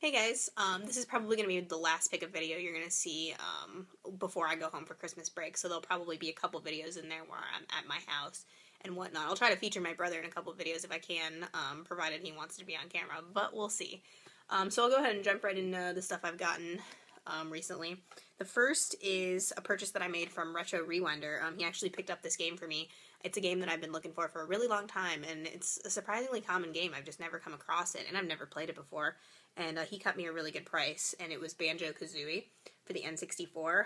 Hey guys, this is probably going to be the last pickup video you're going to see before I go home for Christmas break, so there'll probably be a couple videos in there where I'm at my house and whatnot. I'll try to feature my brother in a couple videos if I can, provided he wants to be on camera, but we'll see. So I'll go ahead and jump right into the stuff I've gotten recently. The first is a purchase that I made from Retro Rewinder. He actually picked up this game for me. It's a game that I've been looking for a really long time, and it's a surprisingly common game. I've just never come across it, and I've never played it before. And he cut me a really good price, and it was Banjo-Kazooie for the N64.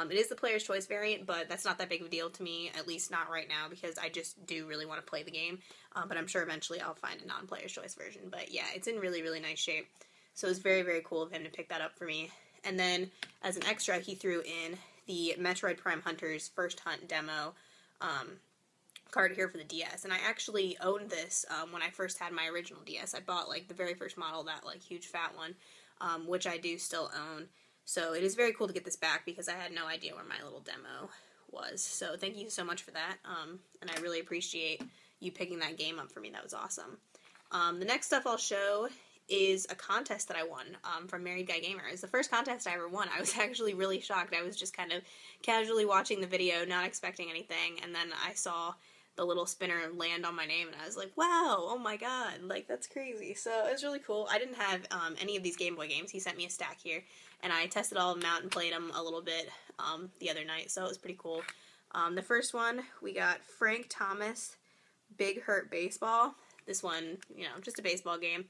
It is the player's choice variant, but that's not that big of a deal to me, at least not right now, because I just do really want to play the game. But I'm sure eventually I'll find a non-player's choice version. But yeah, it's in really, really nice shape. So it was very, very cool of him to pick that up for me. And then, as an extra, he threw in the Metroid Prime Hunters First Hunt demo card here for the DS, and I actually owned this when I first had my original DS. I bought like the very first model, that like huge fat one, which I do still own. So it is very cool to get this back because I had no idea where my little demo was. So thank you so much for that, and I really appreciate you picking that game up for me. That was awesome. The next stuff I'll show is a contest that I won from Married Guy Gamer. It's the first contest I ever won. I was actually really shocked. I was just kind of casually watching the video, not expecting anything, and then I saw the little spinner land on my name, and I was like, wow, oh my god, like, that's crazy. So it was really cool. I didn't have any of these Game Boy games. He sent me a stack here, and I tested all of them out and played them a little bit the other night, so it was pretty cool. The first one, we got Frank Thomas, Big Hurt Baseball. This one, you know, just a baseball game,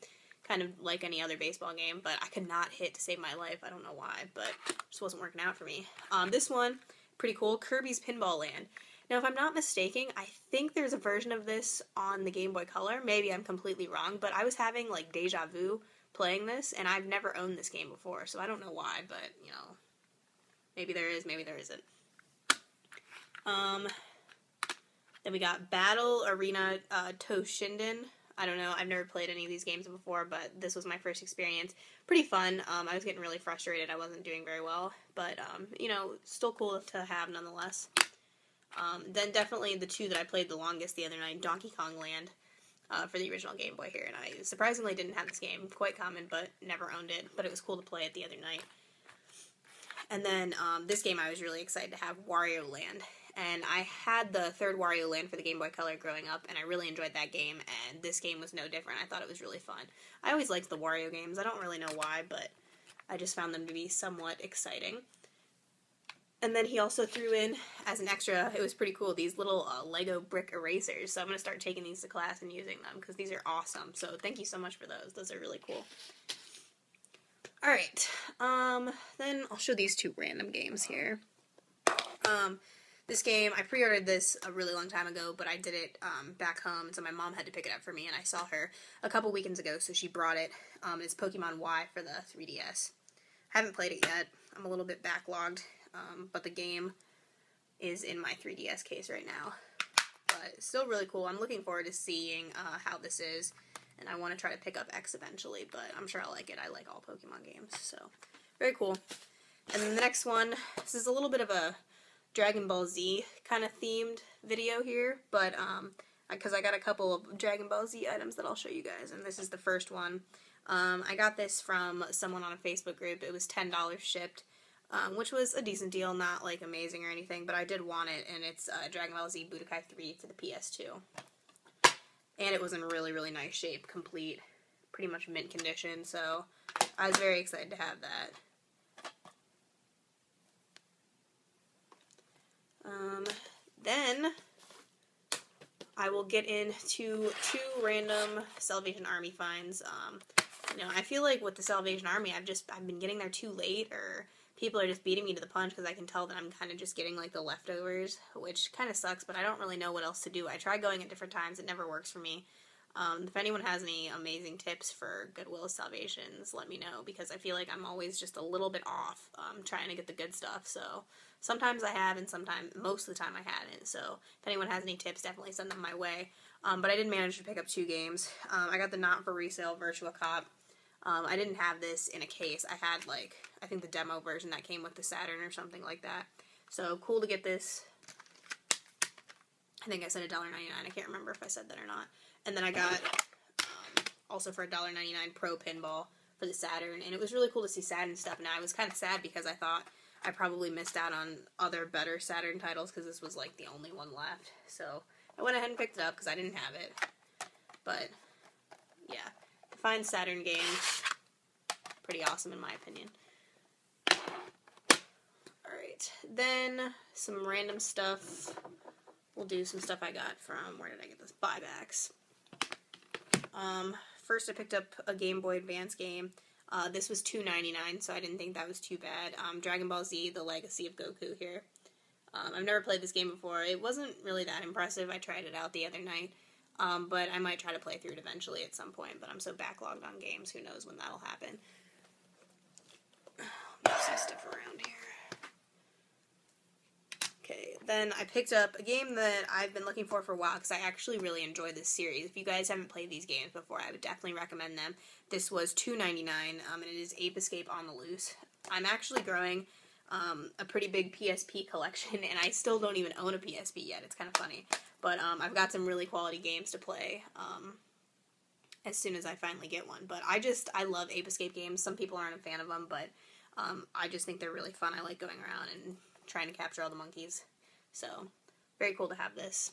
kind of like any other baseball game, but I could not hit to save my life. I don't know why, but it just wasn't working out for me. This one, pretty cool, Kirby's Pinball Land. Now, if I'm not mistaken, I think there's a version of this on the Game Boy Color. Maybe I'm completely wrong, but I was having, like, deja vu playing this, and I've never owned this game before, so I don't know why, but, you know, maybe there is, maybe there isn't. Then we got Battle Arena Toshinden. I don't know, I've never played any of these games before, but this was my first experience. Pretty fun. I was getting really frustrated. I wasn't doing very well, but, you know, still cool to have nonetheless. Then definitely the two that I played the longest the other night, Donkey Kong Land, for the original Game Boy here, and I surprisingly didn't have this game. Quite common, but never owned it, but it was cool to play it the other night. And then, this game I was really excited to have, Wario Land, and I had the third Wario Land for the Game Boy Color growing up, and I really enjoyed that game, and this game was no different. I thought it was really fun. I always liked the Wario games. I don't really know why, but I just found them to be somewhat exciting. And then he also threw in, as an extra, it was pretty cool, these little Lego brick erasers. So I'm going to start taking these to class and using them, because these are awesome. So thank you so much for those. Those are really cool. Alright, then I'll show these two random games here. This game, I pre-ordered this a really long time ago, but I did it back home, so my mom had to pick it up for me, and I saw her a couple weekends ago, so she brought it. It's Pokemon Y for the 3DS. Haven't played it yet. I'm a little bit backlogged. But the game is in my 3DS case right now. But it's still really cool. I'm looking forward to seeing how this is, and I want to try to pick up X eventually, but I'm sure I'll like it. I like all Pokemon games, so very cool. And then the next one, this is a little bit of a Dragon Ball Z kind of themed video here, but because I got a couple of Dragon Ball Z items that I'll show you guys, and this is the first one. I got this from someone on a Facebook group. It was $10 shipped. Which was a decent deal, not like amazing or anything, but I did want it, and it's Dragon Ball Z Budokai 3 for the PS2. And it was in really, really nice shape, complete, pretty much mint condition, so I was very excited to have that. Then I will get into two random Salvation Army finds. You know, I feel like with the Salvation Army, I've been getting there too late, or people are just beating me to the punch because I can tell that I'm kind of just getting, like, the leftovers, which kind of sucks, but I don't really know what else to do. I try going at different times. It never works for me. If anyone has any amazing tips for Goodwill Salvations, let me know, because I feel like I'm always just a little bit off trying to get the good stuff. So sometimes I have, and most of the time I hadn't. So if anyone has any tips, definitely send them my way. But I did manage to pick up two games. I got the Not For Resale Virtua Cop. I didn't have this in a case. I had, like, I think the demo version that came with the Saturn or something like that. So, cool to get this. I think I said $1.99. I can't remember if I said that or not. And then I got, also for $1.99, Pro Pinball for the Saturn, and it was really cool to see Saturn stuff. And I was kind of sad because I thought I probably missed out on other better Saturn titles because this was like the only one left. So I went ahead and picked it up because I didn't have it. But yeah, fine Saturn games, pretty awesome in my opinion. Alright, then some random stuff. We'll do some stuff I got from, where did I get this? Buybacks. First I picked up a Game Boy Advance game. This was $2.99, so I didn't think that was too bad. Dragon Ball Z, The Legacy of Goku here. I've never played this game before. It wasn't really that impressive. I tried it out the other night. But I might try to play through it eventually at some point, but I'm so backlogged on games, who knows when that'll happen. Move some stuff around here. Okay, then I picked up a game that I've been looking for a while, because I actually really enjoy this series. If you guys haven't played these games before, I would definitely recommend them. This was $2.99, and it is Ape Escape on the Loose. I'm actually growing a pretty big PSP collection, and I still don't even own a PSP yet. It's kind of funny. But I've got some really quality games to play as soon as I finally get one. But I love Ape Escape games. Some people aren't a fan of them, but I just think they're really fun. I like going around and trying to capture all the monkeys. So, very cool to have this.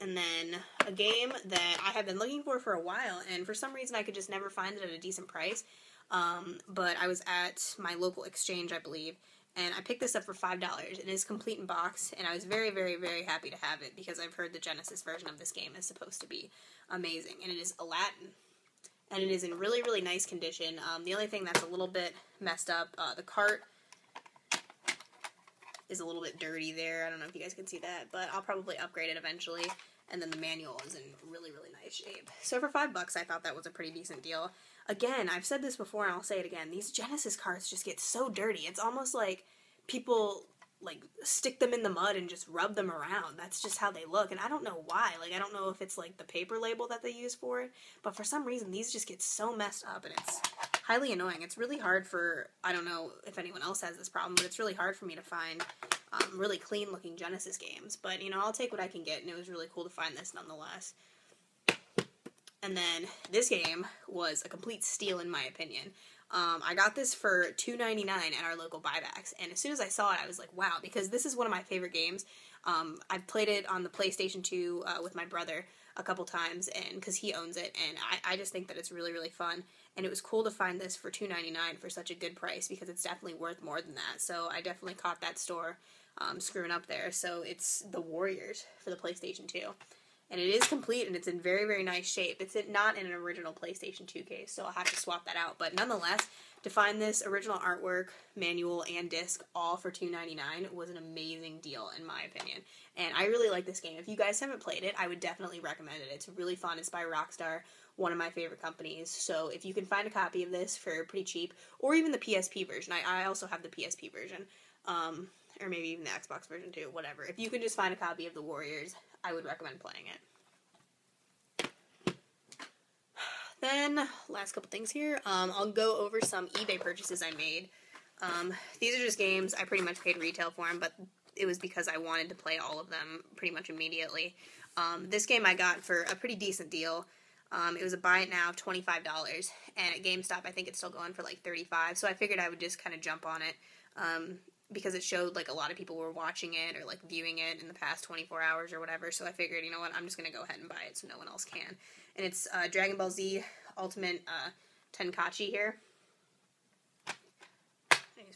And then a game that I have been looking for a while, and for some reason I could just never find it at a decent price. But I was at my local exchange, I believe, and I picked this up for $5. It is complete in box, and I was very, very, very happy to have it because I've heard the Genesis version of this game is supposed to be amazing, and it is Aladdin. And it is in really, really nice condition. The only thing that's a little bit messed up, the cart is a little bit dirty there. I don't know if you guys can see that, but I'll probably upgrade it eventually. And then the manual is in really, really nice shape. So for $5, I thought that was a pretty decent deal. Again, I've said this before and I'll say it again. These Genesis carts just get so dirty. It's almost like people like stick them in the mud and just rub them around. That's just how they look, and I don't know why. Like, I don't know if it's like the paper label that they use for it, but for some reason these just get so messed up, and it's highly annoying. It's really hard for, I don't know if anyone else has this problem, but it's really hard for me to find really clean looking Genesis games. But you know, I'll take what I can get, and it was really cool to find this nonetheless. And then this game was a complete steal in my opinion. I got this for $2.99 at our local buybacks, and as soon as I saw it, I was like, wow, because this is one of my favorite games. I've played it on the PlayStation 2 with my brother a couple times, and because he owns it, and I just think that it's really, really fun, and it was cool to find this for $2.99 for such a good price, because it's definitely worth more than that, so I definitely caught that store screwing up there. So it's the Warriors for the PlayStation 2. And it is complete, and it's in very, very nice shape. It's not in an original PlayStation 2 case, so I'll have to swap that out. But nonetheless, to find this original artwork, manual, and disc all for $2.99 was an amazing deal, in my opinion. And I really like this game. If you guys haven't played it, I would definitely recommend it. It's really fun. It's by Rockstar, one of my favorite companies. So if you can find a copy of this for pretty cheap, or even the PSP version. I also have the PSP version, or maybe even the Xbox version too, whatever. If you can just find a copy of the Warriors, I would recommend playing it. Then, last couple things here. I'll go over some eBay purchases I made. These are just games. I pretty much paid retail for them, but it was because I wanted to play all of them pretty much immediately. This game I got for a pretty decent deal. It was a buy it now, $25, and at GameStop I think it's still going for like $35, so I figured I would just kind of jump on it. Because it showed like a lot of people were watching it or like viewing it in the past 24 hours or whatever, so I figured, you know what, I'm just going to go ahead and buy it so no one else can. And it's Dragon Ball Z Ultimate Tenkaichi here.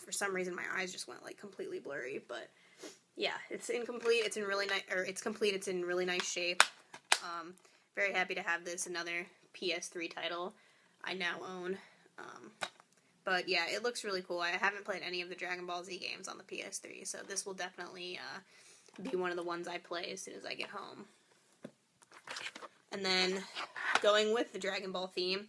For some reason my eyes just went like completely blurry, but yeah, it's incomplete. It's in really nice, or it's complete. It's in really nice shape. Very happy to have this, another PS3 title I now own. But yeah, it looks really cool. I haven't played any of the Dragon Ball Z games on the PS3, so this will definitely be one of the ones I play as soon as I get home. And then, going with the Dragon Ball theme,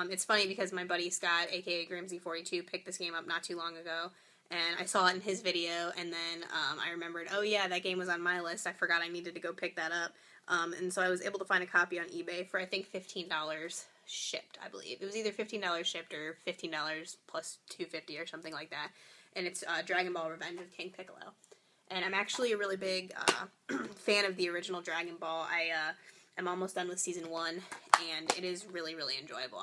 it's funny because my buddy Scott, aka Grimsy42, picked this game up not too long ago, and I saw it in his video, and then I remembered, oh yeah, that game was on my list. I forgot I needed to go pick that up. And so I was able to find a copy on eBay for, I think, $15 shipped, I believe. It was either $15 shipped or $15 plus $2.50 or something like that. And it's Dragon Ball Revenge of King Piccolo. And I'm actually a really big fan of the original Dragon Ball. I am almost done with Season 1, and it is really, really enjoyable.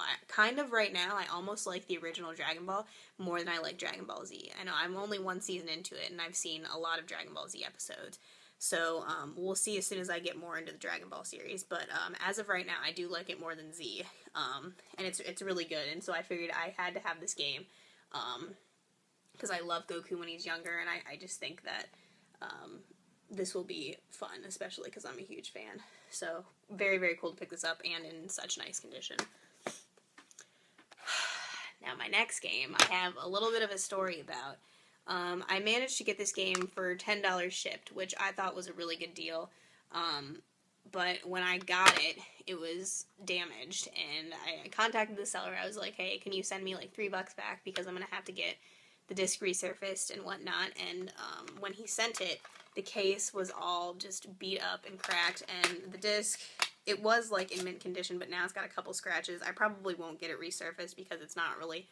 Right now, I almost like the original Dragon Ball more than I like Dragon Ball Z. I know I'm only one season into it, and I've seen a lot of Dragon Ball Z episodes. So, we'll see as soon as I get more into the Dragon Ball series, but, as of right now, I do like it more than Z, and it's really good, and so I figured I had to have this game, because I love Goku when he's younger, and I just think that, this will be fun, especially because I'm a huge fan. So, very, very cool to pick this up, and in such nice condition. Now, my next game, I have a little bit of a story about. I managed to get this game for $10 shipped, which I thought was a really good deal. But when I got it, it was damaged, and I contacted the seller. I was like, hey, can you send me like $3 back, because I'm going to have to get the disc resurfaced and whatnot. And when he sent it, the case was all just beat up and cracked, and the disc, it was like in mint condition, but now it's got a couple scratches. I probably won't get it resurfaced because it's not really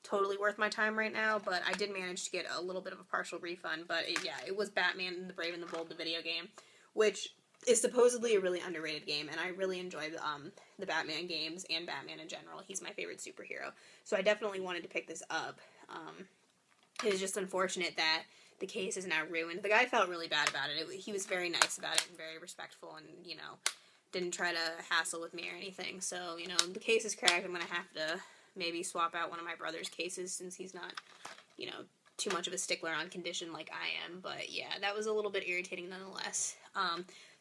totally worth my time right now, but I did manage to get a little bit of a partial refund. But it was Batman the Brave and the Bold, the video game, which is supposedly a really underrated game, and I really enjoy the Batman games and Batman in general. He's my favorite superhero, so I definitely wanted to pick this up. It is just unfortunate that the case is now ruined. The guy felt really bad about it. He was very nice about it and very respectful, and, you know, didn't try to hassle with me or anything. So, you know, the case is cracked. I'm going to have to maybe swap out one of my brother's cases, since he's not, you know, too much of a stickler on condition like I am. But yeah, that was a little bit irritating nonetheless.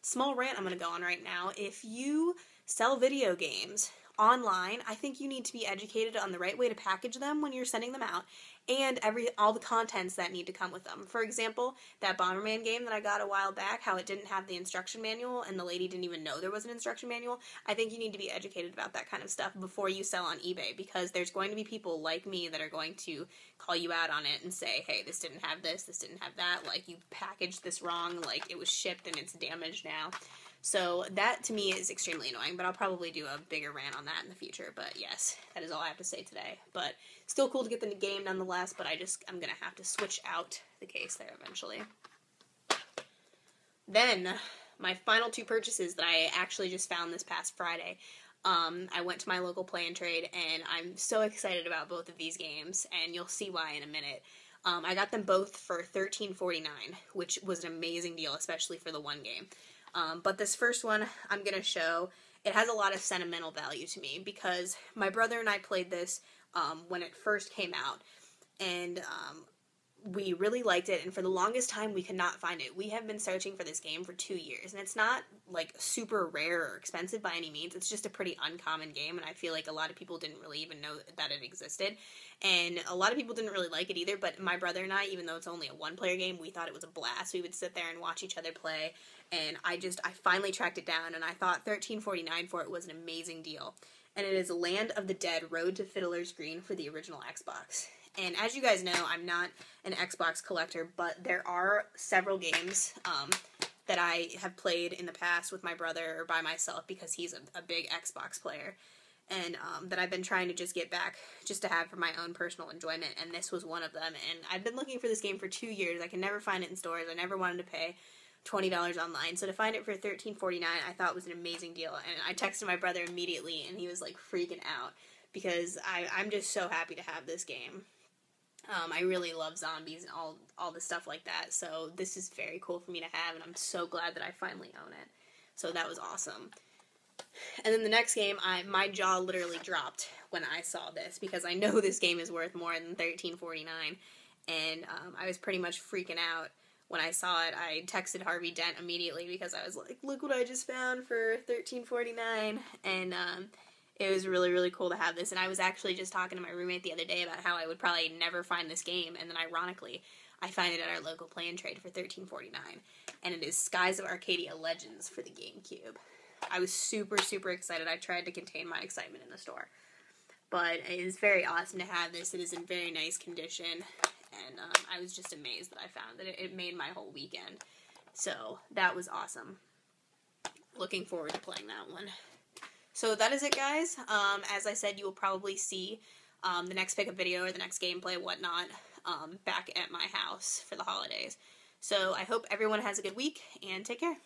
Small rant I'm going to go on right now. If you sell video games online, I think you need to be educated on the right way to package them when you're sending them out, and all the contents that need to come with them. For example, that Bomberman game that I got a while back, how it didn't have the instruction manual, and the lady didn't even know there was an instruction manual. I think you need to be educated about that kind of stuff before you sell on eBay, because there's going to be people like me that are going to call you out on it and say, hey, this didn't have this didn't have that, like, you packaged this wrong, like, it was shipped and it's damaged now. So that, to me, is extremely annoying, but I'll probably do a bigger rant on that in the future. But yes, that is all I have to say today. But still cool to get the game nonetheless, but I'm going to have to switch out the case there eventually. Then, my final two purchases that I actually just found this past Friday. I went to my local play and trade, and I'm so excited about both of these games, and you'll see why in a minute. I got them both for $13.49, which was an amazing deal, especially for the one game. But this first one I'm going to show, it has a lot of sentimental value to me, because my brother and I played this when it first came out, and we really liked it, and for the longest time we could not find it. We have been searching for this game for 2 years, and it's not like super rare or expensive by any means. It's just a pretty uncommon game, and I feel like a lot of people didn't really even know that it existed, and a lot of people didn't really like it either. But my brother and I, even though it's only a one-player game, we thought it was a blast. We would sit there and watch each other play, and I finally tracked it down, and I thought $13.49 for it was an amazing deal. And it is Land of the Dead: Road to Fiddler's Green for the original Xbox. And as you guys know, I'm not an Xbox collector, but there are several games that I have played in the past with my brother or by myself, because he's a big Xbox player, and that I've been trying to just get back just to have for my own personal enjoyment, and this was one of them. And I've been looking for this game for 2 years. I can never find it in stores. I never wanted to pay $20 online, so to find it for $13.49 I thought was an amazing deal. And I texted my brother immediately, and he was like freaking out, because I'm just so happy to have this game. I really love zombies and all the stuff like that, so this is very cool for me to have, and I'm so glad that I finally own it. So that was awesome. And then the next game, my jaw literally dropped when I saw this, because I know this game is worth more than $13.49, and I was pretty much freaking out when I saw it. I texted Harvey Dent immediately, because I was like, look what I just found for $13.49, and it was really, really cool to have this. And I was actually just talking to my roommate the other day about how I would probably never find this game, and then ironically, I find it at our local play and trade for $13.49, and it is Skies of Arcadia Legends for the GameCube. I was super, super excited. I tried to contain my excitement in the store, but it is very awesome to have this. It is in very nice condition, and I was just amazed that I found it. It made my whole weekend, so that was awesome. Looking forward to playing that one. So that is it, guys. As I said, you will probably see the next pickup video or the next gameplay, whatnot, back at my house for the holidays. So I hope everyone has a good week, and take care.